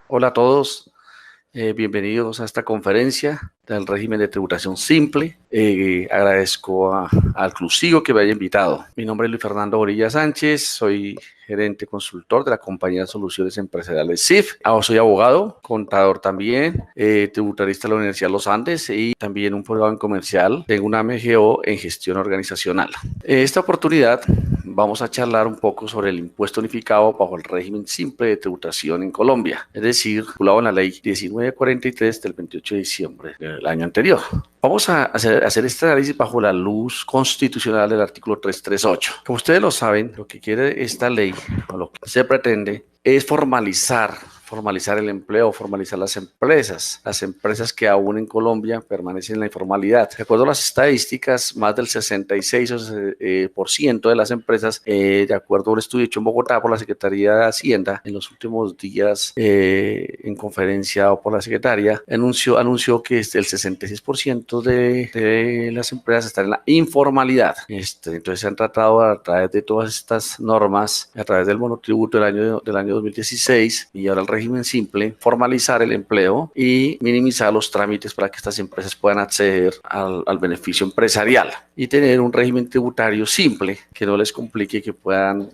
Hola a todos, bienvenidos a esta conferencia del régimen de tributación simple. Agradezco al Club Sigo que me haya invitado. Mi nombre es Luis Fernando Borilla Sánchez, soy gerente consultor de la compañía de soluciones empresariales SIF. Soy abogado, contador también, tributarista de la Universidad de los Andes y también un programa en comercial. Tengo una MGO en gestión organizacional. En esta oportunidad vamos a charlar un poco sobre el impuesto unificado bajo el régimen simple de tributación en Colombia, es decir, regulado en la ley 1943 del 28 de diciembre del año anterior. Vamos a hacer este análisis bajo la luz constitucional del artículo 338. Como ustedes lo saben, lo que quiere esta ley, o lo que se pretende, es formalizar el empleo, formalizar las empresas que aún en Colombia permanecen en la informalidad. De acuerdo a las estadísticas, más del 66% de las empresas, de acuerdo a un estudio hecho en Bogotá por la Secretaría de Hacienda en los últimos días, en conferencia o por la secretaria, anunció que el 66% de las empresas están en la informalidad. Entonces se han tratado a través de todas estas normas, a través del monotributo del año 2016 y ahora el régimen simple, formalizar el empleo y minimizar los trámites para que estas empresas puedan acceder al beneficio empresarial y tener un régimen tributario simple que no les complique, que puedan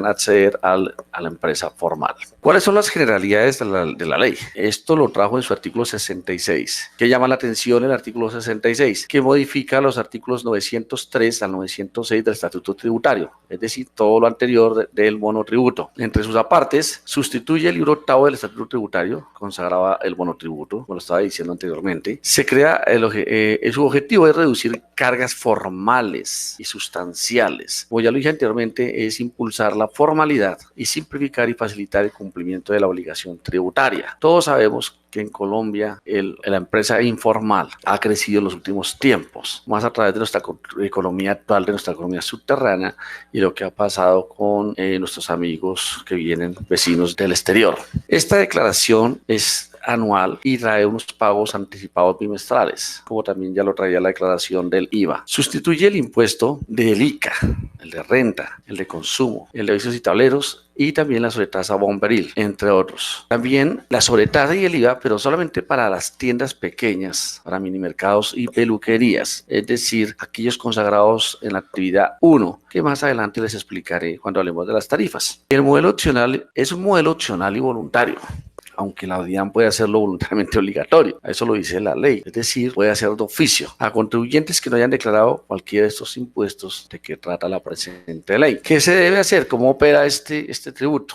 acceder a la empresa formal. ¿Cuáles son las generalidades de la ley? Esto lo trajo en su artículo 66. ¿Qué llama la atención el artículo 66? Que modifica los artículos 903 al 906 del Estatuto Tributario, es decir, todo lo anterior del monotributo. Entre sus apartes, sustituye el libro octavo del Estatuto Tributario, consagraba el monotributo, como lo estaba diciendo anteriormente. Se crea, su objetivo es reducir cargas formales y sustanciales. Como ya lo dije anteriormente, es impulsar la formalidad y simplificar y facilitar el cumplimiento de la obligación tributaria. Todos sabemos que en Colombia la empresa informal ha crecido en los últimos tiempos, más a través de nuestra economía actual, de nuestra economía subterránea y lo que ha pasado con nuestros amigos que vienen vecinos del exterior. Esta declaración es anual y trae unos pagos anticipados bimestrales, como también ya lo traía la declaración del IVA. Sustituye el impuesto del ICA, el de renta, el de consumo, el de vicios y tableros y también la sobretasa bomberil, entre otros. También la sobretasa y el IVA, pero solamente para las tiendas pequeñas, para minimercados y peluquerías, es decir, aquellos consagrados en la actividad 1, que más adelante les explicaré cuando hablemos de las tarifas. El modelo opcional es un modelo opcional y voluntario, aunque la DIAN puede hacerlo voluntariamente obligatorio. Eso lo dice la ley, es decir, puede hacer de oficio a contribuyentes que no hayan declarado cualquiera de estos impuestos de que trata la presente ley. ¿Qué se debe hacer? ¿Cómo opera este tributo?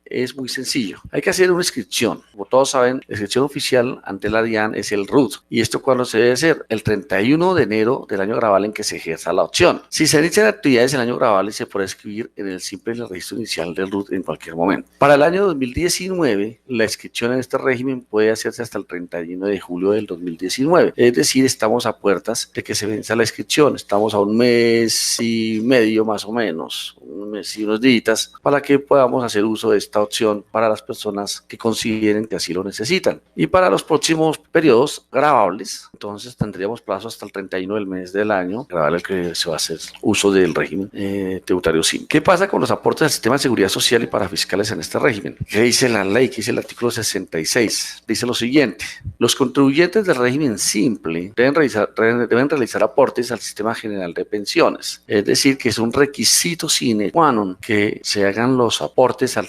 Es muy sencillo. Hay que hacer una inscripción. Como todos saben, la inscripción oficial ante la DIAN es el RUT. ¿Y esto cuándo se debe hacer? El 31 de enero del año grabable en que se ejerza la opción. Si se inician actividades en el año grabable, se puede escribir en el simple registro inicial del RUT en cualquier momento. Para el año 2019, la inscripción en este régimen puede hacerse hasta el 31 de julio del 2019. Es decir, estamos a puertas de que se venza la inscripción. Estamos a un mes y medio más o menos, un mes y unos días, para que podamos hacer uso de esta opción para las personas que consideren que así lo necesitan. Y para los próximos periodos grabables, entonces tendríamos plazo hasta el 31 del mes del año grabable que se va a hacer uso del régimen tributario simple. ¿Qué pasa con los aportes al sistema de seguridad social y para fiscales en este régimen? ¿Qué dice la ley? ¿Qué dice el artículo 66? Dice lo siguiente: los contribuyentes del régimen simple deben realizar aportes al sistema general de pensiones, es decir, que es un requisito sine qua non que se hagan los aportes al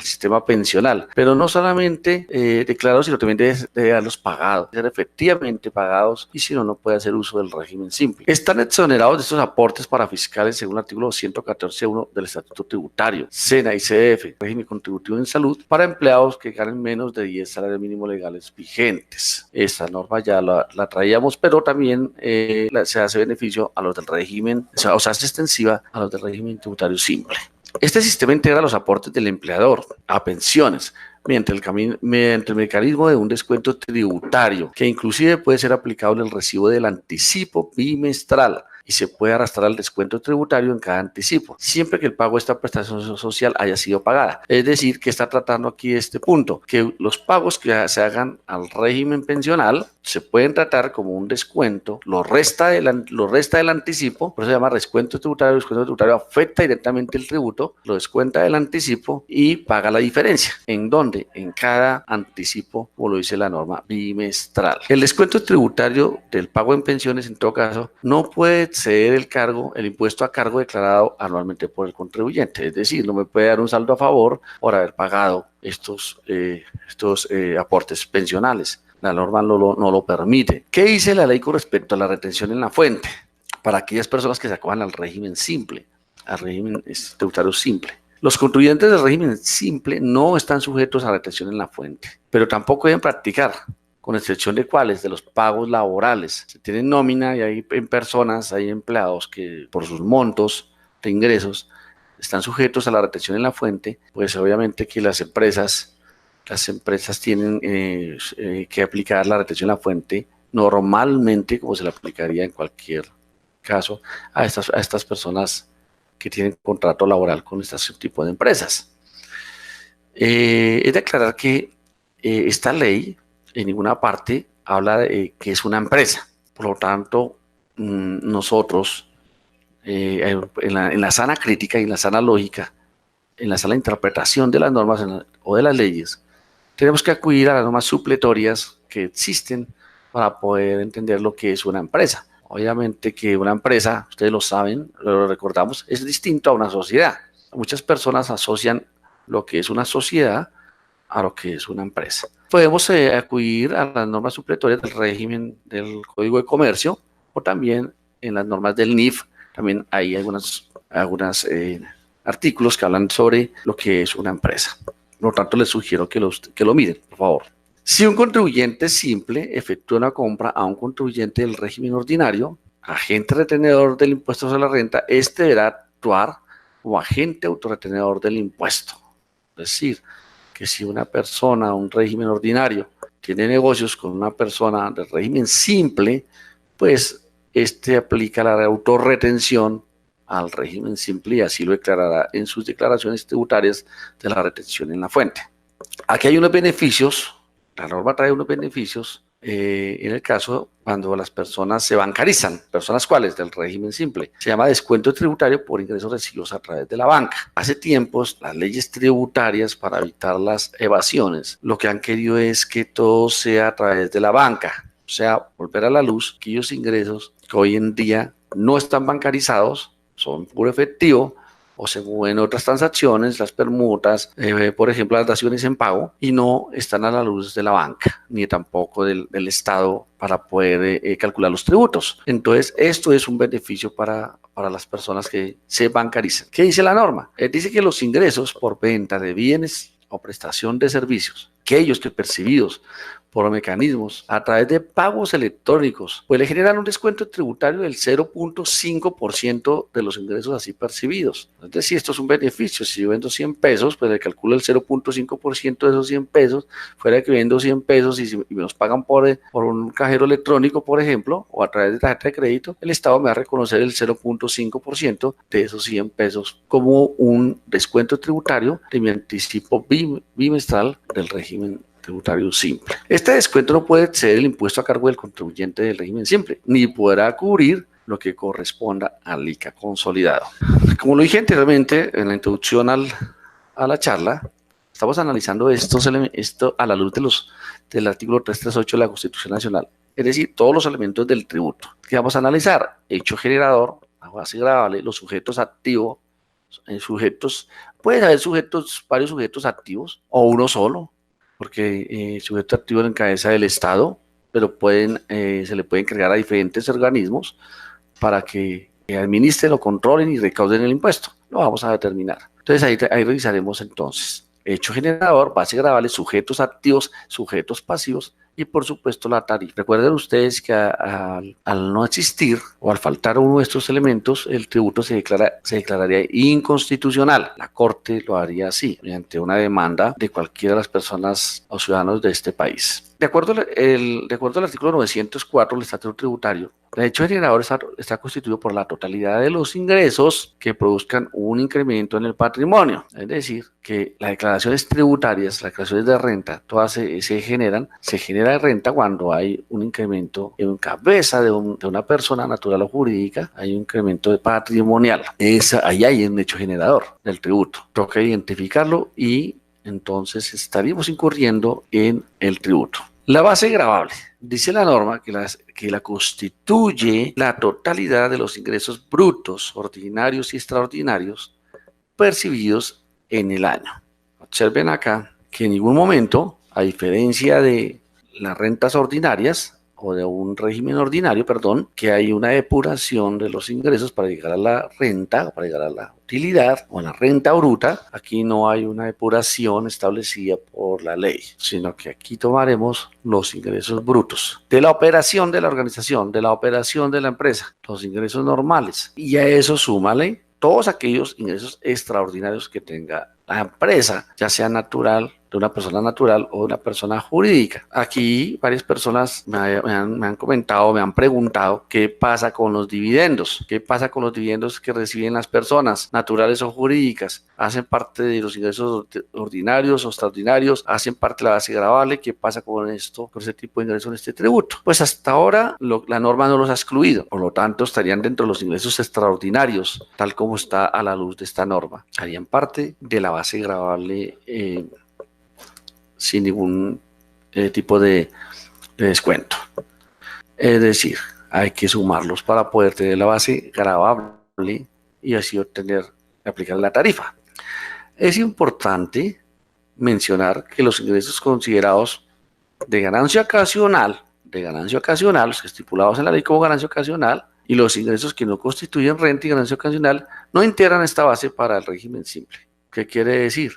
sistema pensional, pero no solamente declarados, sino también debe darlos pagados, ser efectivamente pagados, y si no, no puede hacer uso del régimen simple. Están exonerados de estos aportes para fiscales según el artículo 114.1 del Estatuto Tributario, SENA y CF, régimen contributivo en salud, para empleados que ganen menos de 10 salarios mínimos legales vigentes. Esta norma ya la traíamos, pero también se hace beneficio a los del régimen, o sea, se hace extensiva a los del régimen tributario simple. Este sistema integra los aportes del empleador a pensiones mediante el mecanismo de un descuento tributario que inclusive puede ser aplicable el recibo del anticipo bimestral y se puede arrastrar al descuento tributario en cada anticipo, siempre que el pago de esta prestación social haya sido pagada. Es decir, que está tratando aquí este punto, que los pagos que se hagan al régimen pensional se pueden tratar como un descuento, lo resta del anticipo, por eso se llama descuento tributario. El descuento tributario afecta directamente el tributo, lo descuenta del anticipo y paga la diferencia. ¿En dónde? En cada anticipo, como lo dice la norma bimestral. El descuento tributario del pago en pensiones, en todo caso, no puede exceder el impuesto a cargo declarado anualmente por el contribuyente. Es decir, no me puede dar un saldo a favor por haber pagado estos aportes pensionales. La norma no lo permite. ¿Qué dice la ley con respecto a la retención en la fuente? Para aquellas personas que se acojan al régimen simple, al régimen tributario simple. Los contribuyentes del régimen simple no están sujetos a retención en la fuente, pero tampoco deben practicar, con excepción de cuáles, de los pagos laborales. Se tiene nómina y hay personas, hay empleados que por sus montos de ingresos están sujetos a la retención en la fuente, pues obviamente que las empresas tienen que aplicar la retención en la fuente normalmente, como se le aplicaría en cualquier caso a estas personas que tienen contrato laboral con este tipo de empresas. Es de aclarar que esta ley en ninguna parte habla de que es una empresa. Por lo tanto, nosotros en la sana crítica y en la sana lógica, en la sana interpretación de las normas o de las leyes, tenemos que acudir a las normas supletorias que existen para poder entender lo que es una empresa. Obviamente que una empresa, ustedes lo saben, lo recordamos, es distinto a una sociedad. Muchas personas asocian lo que es una sociedad a lo que es una empresa. Podemos acudir a las normas supletorias del régimen del Código de Comercio o también en las normas del NIF. También hay algunos artículos que hablan sobre lo que es una empresa. Por lo tanto, les sugiero que lo miren, por favor. Si un contribuyente simple efectúa una compra a un contribuyente del régimen ordinario, agente retenedor del impuesto sobre la renta, este deberá actuar como agente autorretenedor del impuesto. Es decir, que si una persona, un régimen ordinario, tiene negocios con una persona del régimen simple, pues este aplica la autorretención al régimen simple y así lo declarará en sus declaraciones tributarias de la retención en la fuente. Aquí hay unos beneficios, la norma trae unos beneficios en el caso cuando las personas se bancarizan. ¿Personas cuáles? Del régimen simple. Se llama descuento tributario por ingresos recibidos a través de la banca. Hace tiempos las leyes tributarias para evitar las evasiones lo que han querido es que todo sea a través de la banca. O sea, volver a la luz aquellos ingresos que hoy en día no están bancarizados, son puro efectivo, o se mueven otras transacciones, las permutas, por ejemplo, las daciones en pago, y no están a la luz de la banca, ni tampoco del Estado para poder calcular los tributos. Entonces, esto es un beneficio para las personas que se bancarizan. ¿Qué dice la norma? Dice que los ingresos por venta de bienes o prestación de servicios, aquellos que percibidos por mecanismos a través de pagos electrónicos, pues le generan un descuento tributario del 0.5% de los ingresos así percibidos. Es decir, esto es un beneficio. Si yo vendo 100 pesos, pues le calculo el 0.5% de esos 100 pesos, fuera de que vendo 100 pesos y me los pagan por un cajero electrónico, por ejemplo, o a través de tarjeta de crédito, el Estado me va a reconocer el 0.5% de esos 100 pesos como un descuento tributario de mi anticipo bimestral del régimen tributario simple. Este descuento no puede exceder el impuesto a cargo del contribuyente del régimen simple, ni podrá cubrir lo que corresponda al ICA consolidado. Como lo dije anteriormente en la introducción a la charla, estamos analizando esto a la luz del artículo 338 de la Constitución Nacional, es decir, todos los elementos del tributo que vamos a analizar: hecho generador, la base gravable, los sujetos activos, pueden haber varios sujetos activos o uno solo, porque el sujeto activo lo encabeza el Estado, pero se le puede encargar a diferentes organismos para que administren o controlen y recauden el impuesto. Lo vamos a determinar. Entonces ahí revisaremos entonces hecho generador, base gravable, sujetos activos, sujetos pasivos y por supuesto la tarifa. Recuerden ustedes que al no existir o al faltar uno de estos elementos, el tributo se declararía inconstitucional. La Corte lo haría así, mediante una demanda de cualquiera de las personas o ciudadanos de este país. De acuerdo al artículo 904 del Estatuto Tributario, el hecho generador está constituido por la totalidad de los ingresos que produzcan un incremento en el patrimonio. Es decir, que las declaraciones tributarias, las declaraciones de renta, todas se genera renta cuando hay un incremento en cabeza de una persona natural o jurídica, hay un incremento de patrimonial. Ahí hay un hecho generador del tributo. Toca identificarlo y entonces estaríamos incurriendo en el tributo. La base gravable. Dice la norma que la constituye la totalidad de los ingresos brutos, ordinarios y extraordinarios percibidos en el año. Observen acá que en ningún momento, a diferencia de las rentas ordinarias, o de un régimen ordinario, perdón, que hay una depuración de los ingresos para llegar a la renta, para llegar a la utilidad o a la renta bruta. Aquí no hay una depuración establecida por la ley, sino que aquí tomaremos los ingresos brutos de la operación de la organización, de la operación de la empresa, los ingresos normales, y a eso súmale todos aquellos ingresos extraordinarios que tenga la empresa, ya sea natural, de una persona natural o de una persona jurídica. Aquí varias personas me han comentado, me han preguntado qué pasa con los dividendos, qué pasa con los dividendos que reciben las personas naturales o jurídicas, hacen parte de los ingresos ordinarios o extraordinarios, hacen parte de la base gravable. ¿Qué pasa con esto, con ese tipo de ingresos en este tributo? Pues hasta ahora la norma no los ha excluido, por lo tanto estarían dentro de los ingresos extraordinarios, tal como está a la luz de esta norma, harían parte de la base gravable sin ningún tipo de descuento. Es decir, hay que sumarlos para poder tener la base gravable y así aplicar la tarifa. Es importante mencionar que los ingresos considerados de ganancia ocasional, los estipulados en la ley como ganancia ocasional, y los ingresos que no constituyen renta y ganancia ocasional no integran esta base para el régimen simple. ¿Qué quiere decir?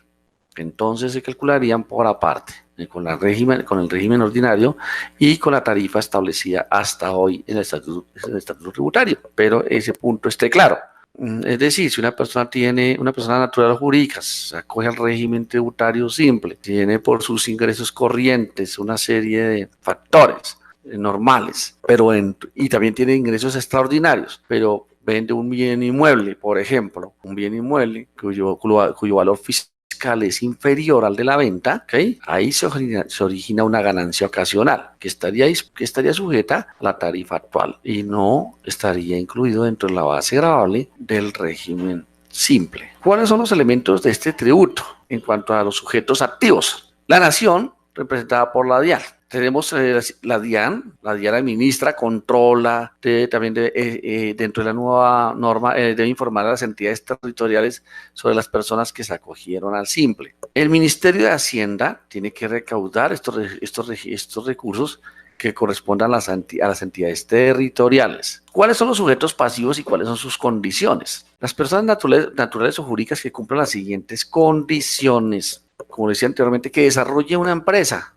Entonces se calcularían por aparte, con el régimen ordinario y con la tarifa establecida hasta hoy en el estatuto tributario. Pero ese punto esté claro. Es decir, si una persona natural o jurídica, se acoge al régimen tributario simple, tiene por sus ingresos corrientes una serie de factores normales, y también tiene ingresos extraordinarios, pero vende un bien inmueble, por ejemplo, un bien inmueble cuyo valor fiscal es inferior al de la venta, ¿okay? Ahí se origina una ganancia ocasional que estaría sujeta a la tarifa actual y no estaría incluido dentro de la base gravable del régimen simple. ¿Cuáles son los elementos de este tributo en cuanto a los sujetos activos? La nación, representada por la DIAN. Tenemos la DIAN administra, controla, también dentro de la nueva norma debe informar a las entidades territoriales sobre las personas que se acogieron al simple. El Ministerio de Hacienda tiene que recaudar estos recursos que correspondan a las entidades territoriales. ¿Cuáles son los sujetos pasivos y cuáles son sus condiciones? Las personas naturales o jurídicas que cumplan las siguientes condiciones, como decía anteriormente, que desarrolle una empresa,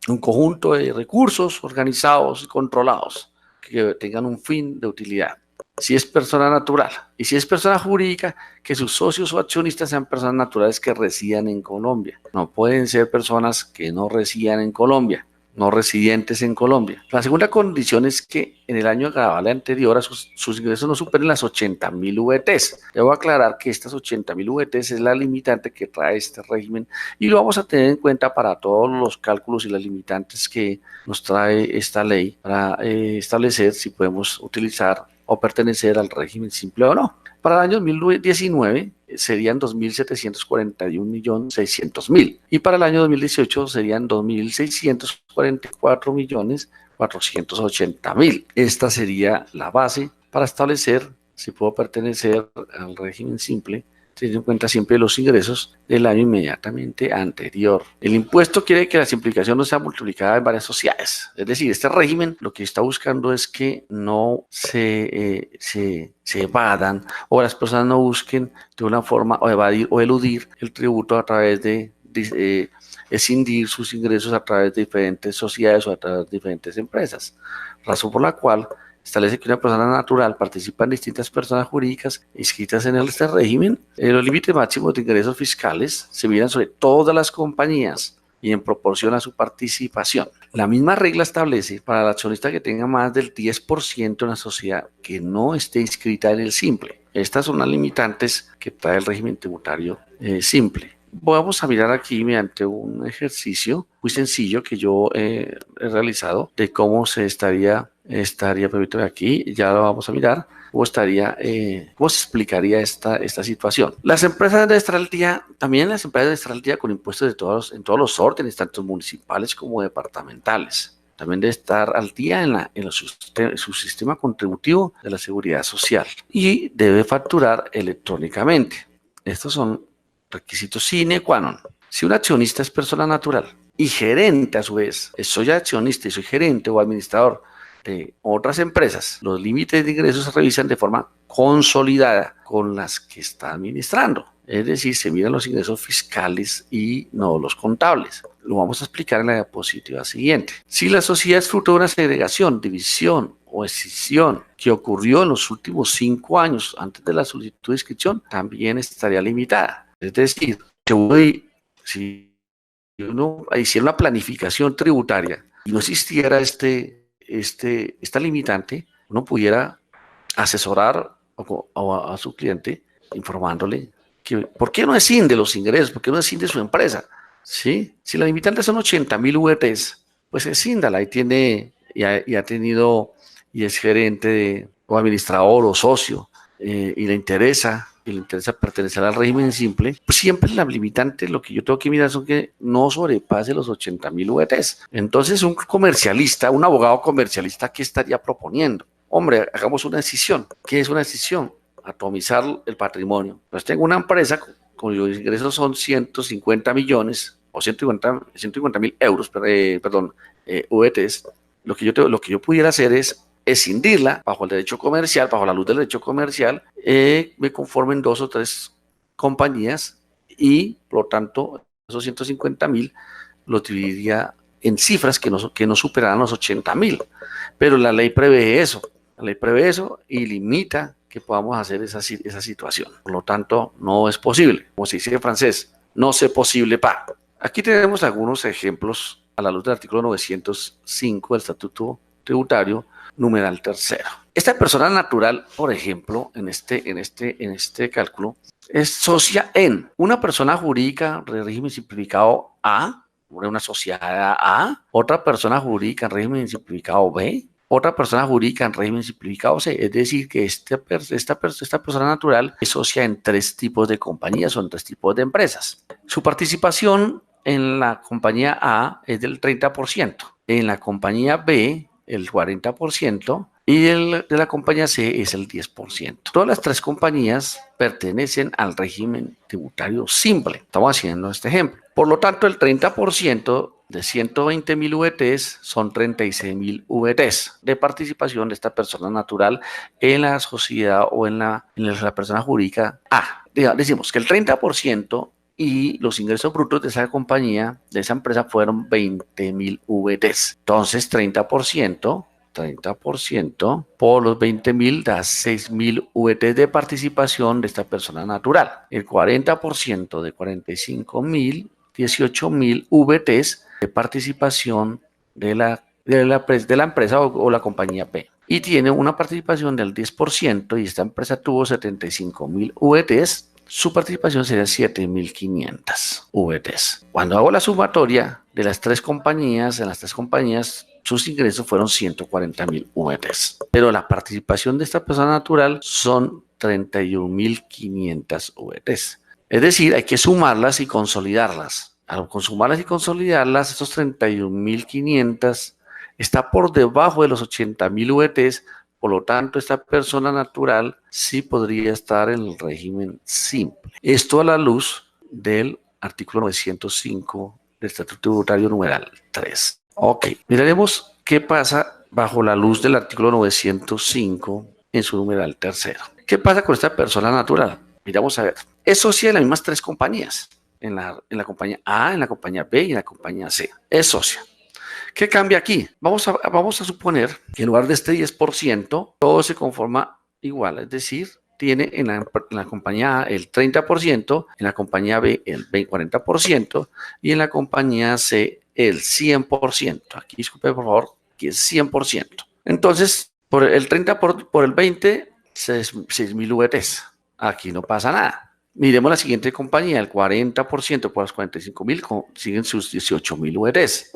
un conjunto de recursos organizados y controlados que tengan un fin de utilidad. Si es persona natural y si es persona jurídica, que sus socios o accionistas sean personas naturales que residan en Colombia. No pueden ser personas que no residan en Colombia, no residentes en Colombia. La segunda condición es que en el año gravable anterior a sus ingresos no superen las 80.000 VTs. Debo aclarar que estas 80.000 VTs es la limitante que trae este régimen y lo vamos a tener en cuenta para todos los cálculos y las limitantes que nos trae esta ley para establecer si podemos utilizar o pertenecer al régimen simple o no. Para el año 2019 serían 2.741.600.000 y para el año 2018 serían 2.644.480.000. Esta sería la base para establecer si puedo pertenecer al régimen simple, teniendo en cuenta siempre los ingresos del año inmediatamente anterior. El impuesto quiere que la simplificación no sea multiplicada en varias sociedades. Es decir, este régimen lo que está buscando es que no se evadan o las personas no busquen de una forma o evadir o eludir el tributo a través de escindir sus ingresos a través de diferentes sociedades o a través de diferentes empresas. Razón por la cual establece que una persona natural participa en distintas personas jurídicas inscritas en este régimen. Los límites máximos de ingresos fiscales se miran sobre todas las compañías y en proporción a su participación. La misma regla establece para el accionista que tenga más del 10% en la sociedad que no esté inscrita en el simple. Estas son las limitantes que trae el régimen tributario simple. Vamos a mirar aquí mediante un ejercicio muy sencillo que yo he realizado de cómo se estaría, permítame aquí, ya lo vamos a mirar, cómo se explicaría esta situación. Las empresas deben estar al día, también las empresas deben estar al día con impuestos en todos los órdenes, tanto municipales como departamentales. También debe estar al día en su sistema contributivo de la seguridad social y debe facturar electrónicamente. Estos son requisitos sine qua non. Si un accionista es persona natural y gerente a su vez, soy accionista y soy gerente o administrador de otras empresas, los límites de ingresos se revisan de forma consolidada con las que está administrando. Es decir, se miran los ingresos fiscales y no los contables. Lo vamos a explicar en la diapositiva siguiente. Si la sociedad es fruto de una segregación, división o escisión que ocurrió en los últimos 5 años antes de la solicitud de inscripción, también estaría limitada. Es decir, si uno hiciera una planificación tributaria y no existiera esta limitante, uno pudiera asesorar a su cliente informándole que por qué no escinde los ingresos, por qué no escinde su empresa. ¿Sí? Si la limitante son 80.000 VTs, pues escíndala y ha tenido y es gerente o administrador o socio y le interesa pertenecer al régimen simple, pues siempre la limitante, lo que yo tengo que mirar son que no sobrepase los 80.000 VTs. Entonces, un comercialista, un abogado comercialista, ¿qué estaría proponiendo? Hombre, hagamos una decisión. ¿Qué es una decisión? Atomizar el patrimonio. Pues tengo una empresa cuyos ingresos son 150 millones o 150.000 euros, VTs. Lo que yo pudiera hacer es escindirla bajo el derecho comercial, bajo la luz del derecho comercial, me conformen 2 o 3 compañías y, por lo tanto, esos 150.000 los dividiría en cifras que no superaran los 80.000. Pero la ley prevé eso. La ley prevé eso y limita que podamos hacer esa situación. Por lo tanto, no es posible. Como se dice en francés, no c'est posible pas. Aquí tenemos algunos ejemplos a la luz del artículo 905 del Estatuto Tributario, numeral tercero. Esta persona natural, por ejemplo, en este cálculo, es socia en una persona jurídica de régimen simplificado A, una sociedad A, otra persona jurídica en régimen simplificado B, otra persona jurídica en régimen simplificado C. Es decir, que esta persona natural es socia en 3 tipos de compañías o en 3 tipos de empresas. Su participación en la compañía A es del 30%, en la compañía B el 40% y de la compañía C es el 10%. Todas las 3 compañías pertenecen al régimen tributario simple. Estamos haciendo este ejemplo. Por lo tanto, el 30% de 120.000 VTs son 36.000 VTs de participación de esta persona natural en la sociedad o en la persona jurídica A. Decimos que el 30% y los ingresos brutos de esa compañía, de esa empresa, fueron 20.000 VTs. Entonces, 30% por los 20.000 da 6.000 VTs de participación de esta persona natural. El 40% de 45.000, 18.000 VTs de participación de la empresa o la compañía P. Y tiene una participación del 10% y esta empresa tuvo 75.000 VTs. Su participación sería 7.500 VTs. Cuando hago la sumatoria de las 3 compañías, en las 3 compañías, sus ingresos fueron 140.000 VTs. Pero la participación de esta persona natural son 31.500 VTs. Es decir, hay que sumarlas y consolidarlas. Al sumarlas y consolidarlas, esos 31.500 está por debajo de los 80.000 VTs. Por lo tanto, esta persona natural sí podría estar en el régimen simple. Esto a la luz del artículo 905 del Estatuto Tributario numeral 3. Ok, miraremos qué pasa bajo la luz del artículo 905 en su numeral tercero. ¿Qué pasa con esta persona natural? Miramos a ver. Es socia de las mismas 3 compañías. En la compañía A, en la compañía B y en la compañía C. Es socia. ¿Qué cambia aquí? Vamos a suponer que en lugar de este 10%, todo se conforma igual, es decir, tiene en la compañía A el 30%, en la compañía B el 40% y en la compañía C el 100%. Aquí disculpe por favor, que es 100%. Entonces, por el 30 por el 20, 6.000 VTs. Aquí no pasa nada. Miremos la siguiente compañía, el 40% por los 45.000 siguen sus 18.000 VTs.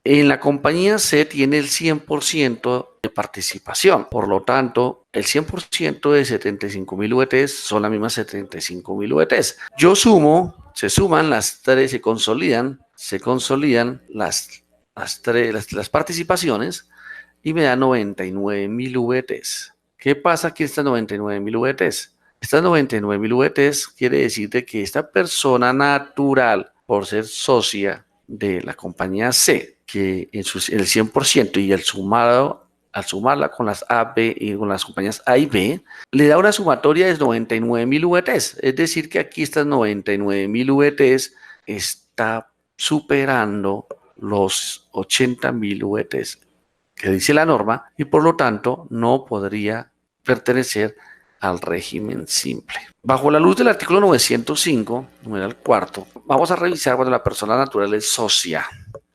En la compañía C tiene el 100% de participación, por lo tanto, el 100% de 75.000 VTs son las mismas 75.000 VTs. Yo sumo, se suman las tres, se consolidan las participaciones y me da 99.000 VTs. ¿Qué pasa aquí estas 99.000 VTs? Estas 99.000 VTs quiere decir de que esta persona natural, por ser socia de la compañía C, que en el 100% y al sumarla con las A, B y con las compañías A y B, le da una sumatoria de 99.000 VTs. Es decir, que aquí estas 99.000 VTs está superando los 80.000 VTs que dice la norma y por lo tanto no podría pertenecer al régimen simple. Bajo la luz del artículo 905, numeral cuarto, vamos a revisar cuando la persona natural es socia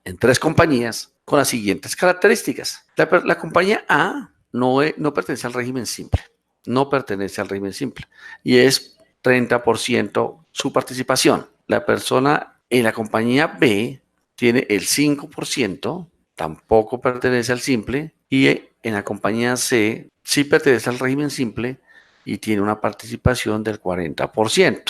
en tres compañías con las siguientes características. La compañía A no pertenece al régimen simple, no pertenece al régimen simple y es 30% su participación. La persona en la compañía B tiene el 5%, tampoco pertenece al simple, y en la compañía C sí pertenece al régimen simple y tiene una participación del 40%.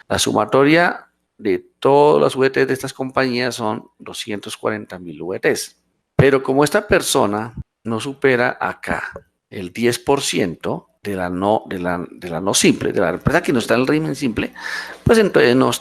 La sumatoria de todas las VTs de estas compañías son 240.000 VTs. Pero como esta persona no supera acá el 10% de la no simple, de la empresa que no está en el régimen simple, pues entonces no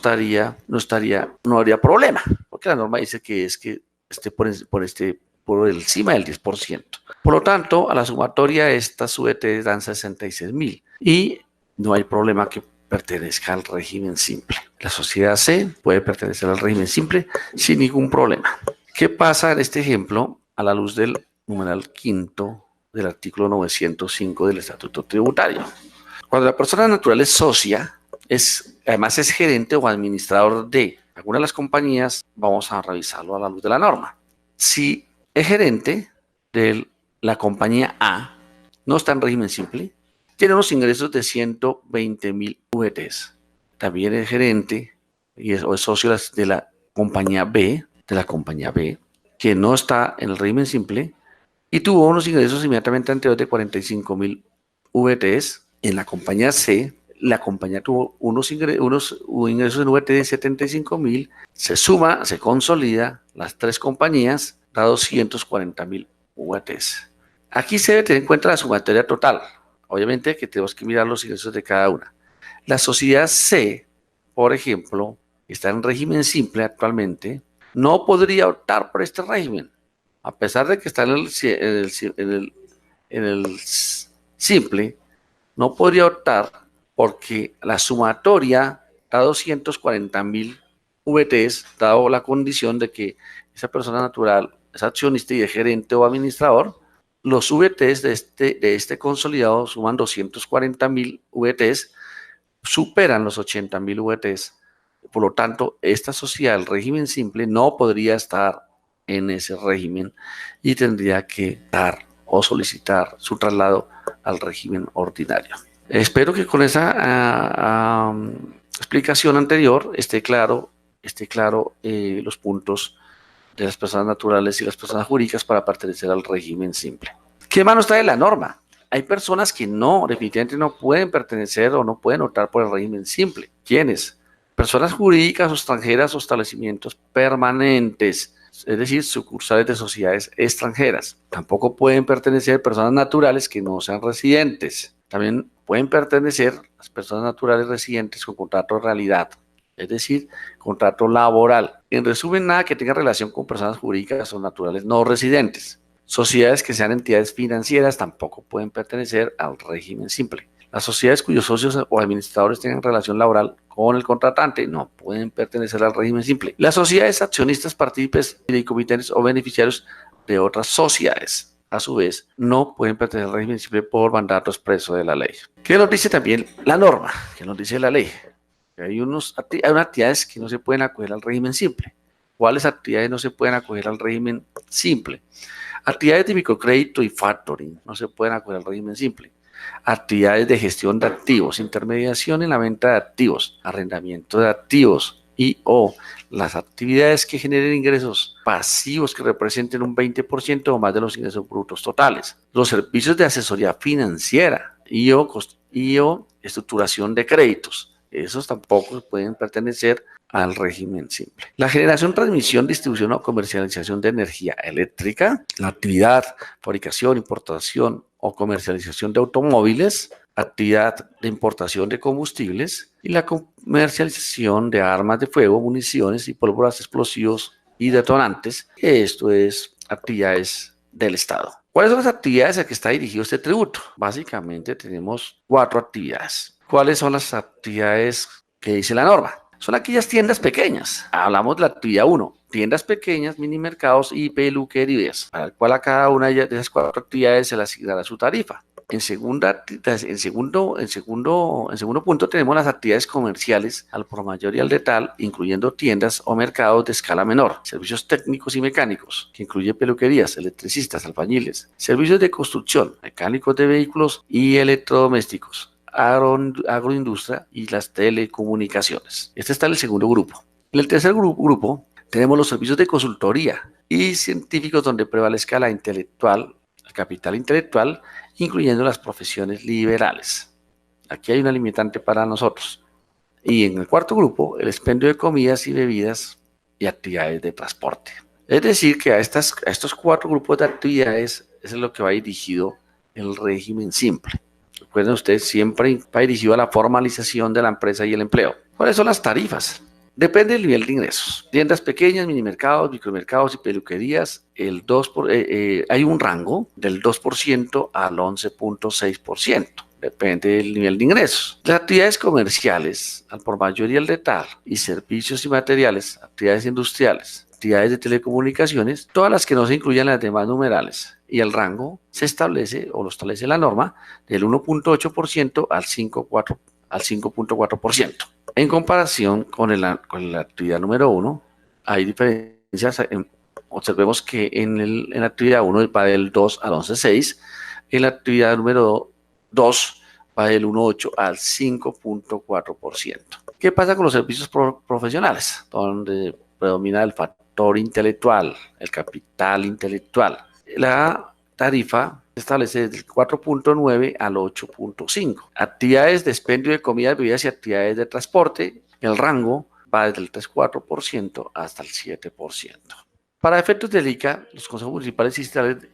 habría problema, porque la norma dice que esté por encima del 10%. Por lo tanto, a la sumatoria estas VTs dan 66.000 y no hay problema que pertenezca al régimen simple. La sociedad C puede pertenecer al régimen simple sin ningún problema. ¿Qué pasa en este ejemplo a la luz del numeral quinto del artículo 905 del Estatuto Tributario? Cuando la persona natural es socia, además es gerente o administrador de alguna de las compañías, vamos a revisarlo a la luz de la norma. Si es gerente de la compañía A, no está en régimen simple, tiene unos ingresos de 120.000 VTs. También es gerente o es socio de la compañía B, que no está en el régimen simple y tuvo unos ingresos inmediatamente anteriores de 45.000 VTs. En la compañía C, la compañía tuvo unos ingresos en VT de 75.000, se suma, se consolida las tres compañías, da 240.000 VTs. Aquí se debe tener en cuenta la sumatoria total. Obviamente que tenemos que mirar los ingresos de cada una. La sociedad C, por ejemplo, está en régimen simple actualmente, no podría optar por este régimen, a pesar de que está en el simple, no podría optar porque la sumatoria da 240.000 VTs, dado la condición de que esa persona natural es accionista y es gerente o administrador. Los VTs de este consolidado suman 240.000 VTs, superan los 80.000 VTs. Por lo tanto, esta sociedad, el régimen simple, no podría estar en ese régimen y tendría que dar o solicitar su traslado al régimen ordinario. Espero que con esa explicación anterior esté claro los puntos de las personas naturales y las personas jurídicas para pertenecer al régimen simple. ¿Qué más nos trae la norma? Hay personas que definitivamente no pueden pertenecer o no pueden optar por el régimen simple. ¿Quiénes? Personas jurídicas o extranjeras o establecimientos permanentes, es decir, sucursales de sociedades extranjeras. Tampoco pueden pertenecer personas naturales que no sean residentes. También pueden pertenecer las personas naturales residentes con contrato de realidad, es decir, contrato laboral. En resumen, nada que tenga relación con personas jurídicas o naturales no residentes. Sociedades que sean entidades financieras tampoco pueden pertenecer al régimen simple. Las sociedades cuyos socios o administradores tengan relación laboral con el contratante no pueden pertenecer al régimen simple. Las sociedades accionistas, partícipes, fideicomitentes o beneficiarios de otras sociedades, a su vez, no pueden pertenecer al régimen simple por mandato expreso de la ley. ¿Qué nos dice también la norma? ¿Qué nos dice la ley? Hay unas actividades que no se pueden acoger al régimen simple. ¿Cuáles actividades no se pueden acoger al régimen simple? Actividades de microcrédito y factoring no se pueden acoger al régimen simple. Actividades de gestión de activos, intermediación en la venta de activos, arrendamiento de activos y o las actividades que generen ingresos pasivos que representen un 20% o más de los ingresos brutos totales. Los servicios de asesoría financiera y o estructuración de créditos. Esos tampoco pueden pertenecer al régimen simple. La generación, transmisión, distribución o comercialización de energía eléctrica, la actividad, fabricación, importación o comercialización de automóviles, actividad de importación de combustibles y la comercialización de armas de fuego, municiones y pólvoras explosivos y detonantes. Esto es actividades del Estado. ¿Cuáles son las actividades a que está dirigido este tributo? Básicamente tenemos 4 actividades. ¿Cuáles son las actividades que dice la norma? Son aquellas tiendas pequeñas. Hablamos de la actividad 1, tiendas pequeñas, mini mercados y peluquerías, para el cual a cada una de esas 4 actividades se le asignará su tarifa. En segundo punto tenemos las actividades comerciales al por mayor y al detal, incluyendo tiendas o mercados de escala menor, servicios técnicos y mecánicos, que incluye peluquerías, electricistas, albañiles, servicios de construcción, mecánicos de vehículos y electrodomésticos, agroindustria y las telecomunicaciones. Este está en el segundo grupo. En el tercer grupo tenemos los servicios de consultoría y científicos donde prevalezca el capital intelectual, incluyendo las profesiones liberales. Aquí hay una limitante para nosotros. Y en el cuarto grupo, el expendio de comidas y bebidas y actividades de transporte. Es decir, que a estos 4 grupos de actividades es lo que va dirigido el régimen simple. Recuerden ustedes, siempre va dirigido a la formalización de la empresa y el empleo. ¿Cuáles son las tarifas? Depende del nivel de ingresos. Tiendas pequeñas, minimercados, micromercados y peluquerías, hay un rango del 2% al 11.6%. Depende del nivel de ingresos. Las actividades comerciales, al por mayor y al detal, y servicios y materiales, actividades industriales, actividades de telecomunicaciones, todas las que no se incluyan las demás numerales. Y el rango se establece, o lo establece la norma, del 1.8% al 5.4%. En comparación con la actividad número 1, hay diferencias. Observemos que en la actividad 1 va del 2 al 11.6, en la actividad número 2 va del 1.8 al 5.4%. ¿Qué pasa con los servicios profesionales? Donde predomina el factor intelectual, el capital intelectual. La tarifa se establece desde el 4.9 al 8.5. Actividades de expendio de comidas, bebidas y actividades de transporte, el rango va desde el 3.4% hasta el 7%. Para efectos del ICA, los consejos municipales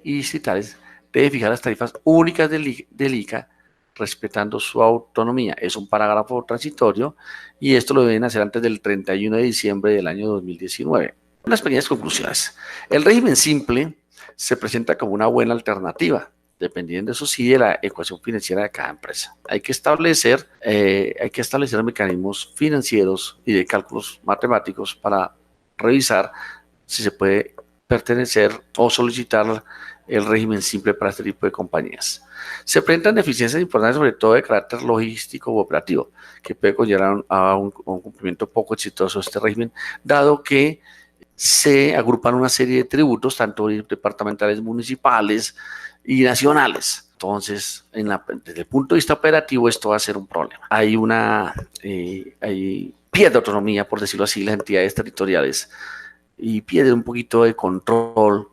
y distritales deben fijar las tarifas únicas del ICA respetando su autonomía. Es un parágrafo transitorio y esto lo deben hacer antes del 31 de diciembre del año 2019. Unas pequeñas conclusiones. El régimen simple se presenta como una buena alternativa, dependiendo eso sí de la ecuación financiera de cada empresa. Hay que establecer mecanismos financieros y de cálculos matemáticos para revisar si se puede pertenecer o solicitar el régimen simple para este tipo de compañías. Se presentan deficiencias importantes, sobre todo de carácter logístico u operativo, que puede conllevar a un cumplimiento poco exitoso de este régimen, dado que se agrupan una serie de tributos, tanto departamentales, municipales y nacionales. Entonces, desde el punto de vista operativo, esto va a ser un problema. Hay pierde autonomía, por decirlo así, las entidades territoriales y pierde un poquito de control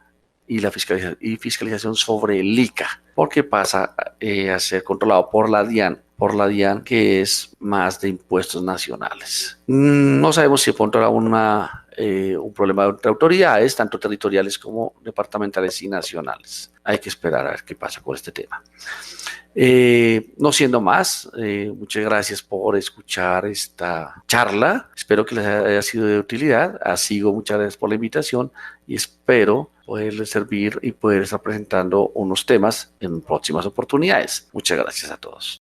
y la fiscalización sobre el ICA, porque pasa a ser controlado por la DIAN, que es más de impuestos nacionales. No sabemos si pronto habrá un problema entre autoridades, tanto territoriales como departamentales y nacionales. Hay que esperar a ver qué pasa con este tema. No siendo más, muchas gracias por escuchar esta charla. Espero que les haya sido de utilidad. Muchas gracias por la invitación y espero poderles servir y poder estar presentando unos temas en próximas oportunidades. Muchas gracias a todos.